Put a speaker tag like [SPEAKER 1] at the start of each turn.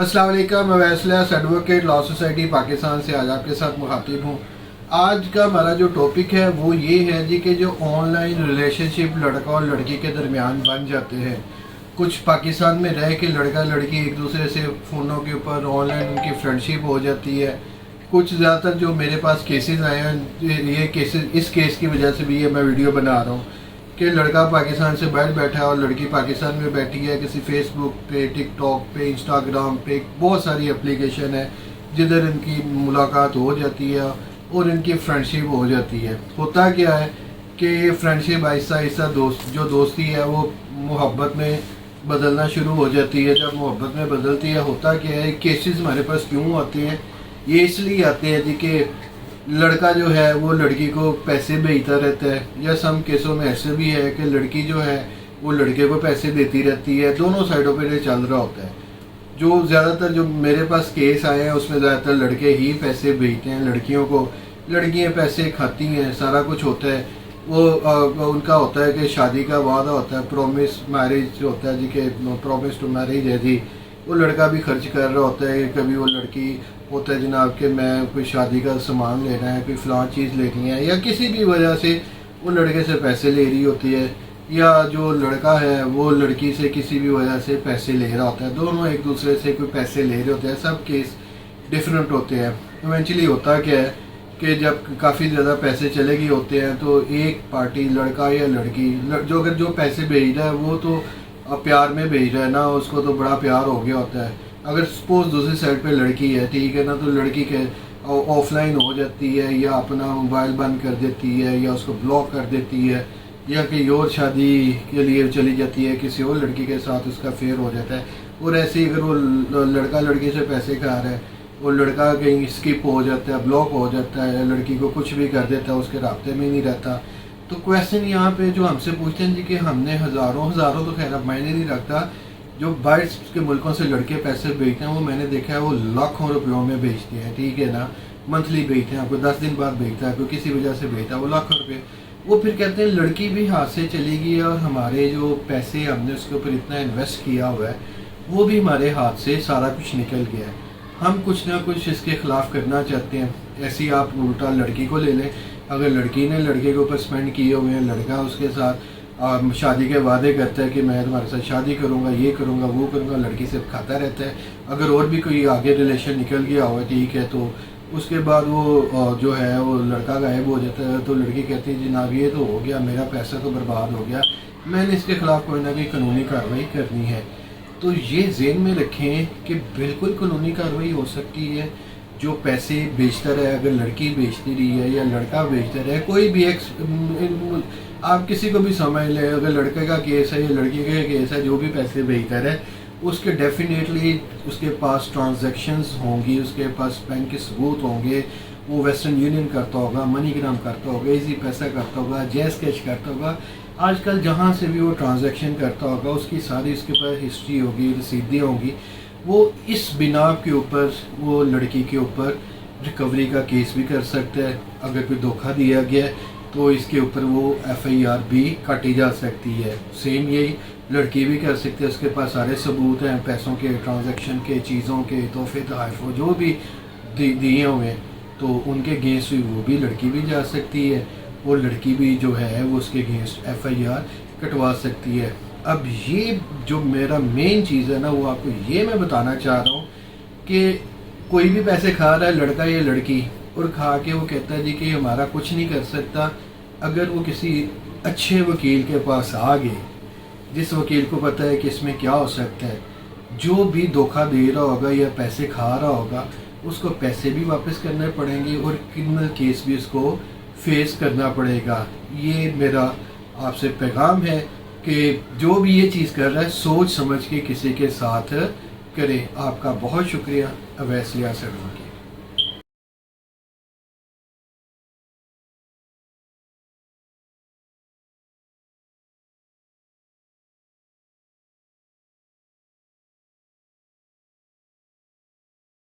[SPEAKER 1] अस्सलाम वालेकुम, मैं वैसलियास एडवोकेट लॉ सोसाइटी पाकिस्तान से आज आपके साथ मुखातिब हूँ। आज का हमारा जो टॉपिक है वो ये है जी कि जो ऑनलाइन रिलेशनशिप लड़का और लड़की के दरमियान बन जाते हैं। कुछ पाकिस्तान में रह के लड़का लड़की एक दूसरे से फ़ोनों के ऊपर ऑनलाइन उनकी फ्रेंडशिप हो जाती है। कुछ ज़्यादातर जो मेरे पास केसेस आए हैं, ये केसेस इस केस की वजह से भी ये मैं वीडियो बना रहा हूँ कि लड़का पाकिस्तान से बाहर बैठा है और लड़की पाकिस्तान में बैठी है। किसी फेसबुक पे, टिकटॉक पे, इंस्टाग्राम पे बहुत सारी एप्लीकेशन है जिधर इनकी मुलाकात हो जाती है और इनकी फ्रेंडशिप हो जाती है। होता क्या है कि ये फ्रेंडशिप आहिस्ता आहिस्ता जो दोस्ती है वो मोहब्बत में बदलना शुरू हो जाती है। जब मोहब्बत में बदलती है, होता क्या है, केसेस हमारे पास क्यों आते हैं, ये इसलिए आते हैं जी कि लड़का जो है वो लड़की को पैसे भेजता रहता है, या सम केसों में ऐसे भी है कि लड़की जो है वो लड़के को पैसे देती रहती है। दोनों साइडों पे ये चल रहा होता है। जो ज़्यादातर जो मेरे पास केस आए हैं उसमें ज़्यादातर लड़के ही पैसे भेजते हैं लड़कियों को, लड़कियां पैसे खाती हैं, सारा कुछ होता है। वो उनका होता है कि शादी का वादा होता है, प्रॉमिस मैरिज होता है जी कि प्रॉमिस टू मैरिज है जी। वो लड़का भी खर्च कर रहा होता है। कभी वो लड़की होता है जनाब कि मैं कोई शादी का सामान लेना है, कोई फ़लाँ चीज़ लेनी है, या किसी भी वजह से वो लड़के से पैसे ले रही होती है, या जो लड़का है वो लड़की से किसी भी वजह से पैसे ले रहा होता है। दोनों एक दूसरे से कोई पैसे ले रहे होते हैं। सब केस डिफरेंट होते हैं। इवेंचुअली होता क्या है कि जब काफ़ी ज़्यादा पैसे चले गए होते हैं तो एक पार्टी, लड़का या लड़की, अगर जो पैसे भेज रहा है वो तो प्यार में भेज रहा है ना, उसको तो बड़ा प्यार हो गया होता है। अगर सपोज दूसरी साइड पे लड़की है, ठीक है ना, तो लड़की के ऑफलाइन हो जाती है, या अपना मोबाइल बंद कर देती है, या उसको ब्लॉक कर देती है, या कहीं और शादी के लिए चली जाती है, किसी और लड़की के साथ उसका फेयर हो जाता है। और ऐसे ही अगर वो लड़का लड़की से पैसे खा रहा है, वो लड़का कहीं स्किप हो जाता है, ब्लॉक हो जाता है, या लड़की को कुछ भी कर देता है, उसके राब्ते में नहीं रहता। तो क्वेश्चन यहाँ पे जो हमसे पूछते हैं जी कि हमने हज़ारों तो खैर अब मायने नहीं रखता, जो बाहर के मुल्कों से लड़के पैसे भेजते हैं वो मैंने देखा है वो लाखों रुपयों में भेजते हैं, ठीक है ना। मंथली भेजते हैं, कोई 10 दिन बाद भेजता है, कोई किसी वजह से भेजता है, वो लाखों रुपये। वो फिर कहते हैं लड़की भी हाथ से चली गई और हमारे जो पैसे हमने उसके ऊपर इतना इन्वेस्ट किया हुआ है वो भी हमारे हाथ से सारा कुछ निकल गया है। हम कुछ ना कुछ इसके ख़िलाफ़ करना चाहते हैं। ऐसे ही आप उल्टा लड़की को ले लें। अगर लड़की ने लड़के के ऊपर स्पेंड किए हुए हैं, लड़का उसके साथ शादी के वादे करता है कि मैं तुम्हारे साथ शादी करूंगा, ये करूंगा, वो करूंगा, लड़की से खाता रहता है। अगर और भी कोई आगे रिलेशन निकल गया हुआ, ठीक है, तो उसके बाद वो जो है वो लड़का गायब हो जाता है। तो लड़की कहती है जनाब ये तो हो गया, मेरा पैसा तो बर्बाद हो गया, मैंने इसके ख़िलाफ़ कोई ना कोई कानूनी कार्रवाई करनी है। तो ये ज़हन में रखें कि बिल्कुल कानूनी कार्रवाई हो सकती है। जो पैसे बेचता रहे, अगर लड़की बेचती रही है या लड़का बेचता रहे, कोई भी आप किसी को भी समझ लें, अगर लड़के का केस है या लड़की का केस है, जो भी पैसे बेचता रहे उसके डेफिनेटली उसके पास ट्रांजैक्शंस होंगी, उसके पास बैंक के सबूत होंगे। वो वेस्टर्न यूनियन करता होगा, मनीग्राम करता होगा, इजी पैसा करता होगा, जैज़ कैश करता होगा। आजकल जहाँ से भी वो ट्रांजैक्शन करता होगा उसकी सारी उसके पास हिस्ट्री होगी, रसीदें होंगी। वो इस बिना के ऊपर वो लड़की के ऊपर रिकवरी का केस भी कर सकता है। अगर कोई धोखा दिया गया तो इसके ऊपर वो FIR भी काटी जा सकती है। सेम यही लड़की भी कर सकती है, उसके पास सारे सबूत हैं पैसों के, ट्रांजैक्शन के, चीज़ों के, तोहफे तोहफ़े जो भी दिए हुए हैं, तो उनके अगेंस्ट वो भी लड़की भी जा सकती है, और लड़की भी जो है वो उसके अगेंस्ट FIR कटवा सकती है। अब ये जो मेरा मेन चीज़ है ना, वो आपको ये मैं बताना चाह रहा हूँ कि कोई भी पैसे खा रहा है, लड़का या लड़की, और खा के वो कहता है जी कि हमारा कुछ नहीं कर सकता। अगर वो किसी अच्छे वकील के पास आ गए, जिस वकील को पता है कि इसमें क्या हो सकता है, जो भी धोखा दे रहा होगा या पैसे खा रहा होगा उसको पैसे भी वापस करने पड़ेंगे और क्रिमिनल केस भी उसको फेस करना पड़ेगा। ये मेरा आपसे पैगाम है कि जो भी ये चीज़ कर रहा है सोच समझ के किसी के साथ करे। आपका बहुत शुक्रिया। अवैस लियास एडवोकेट।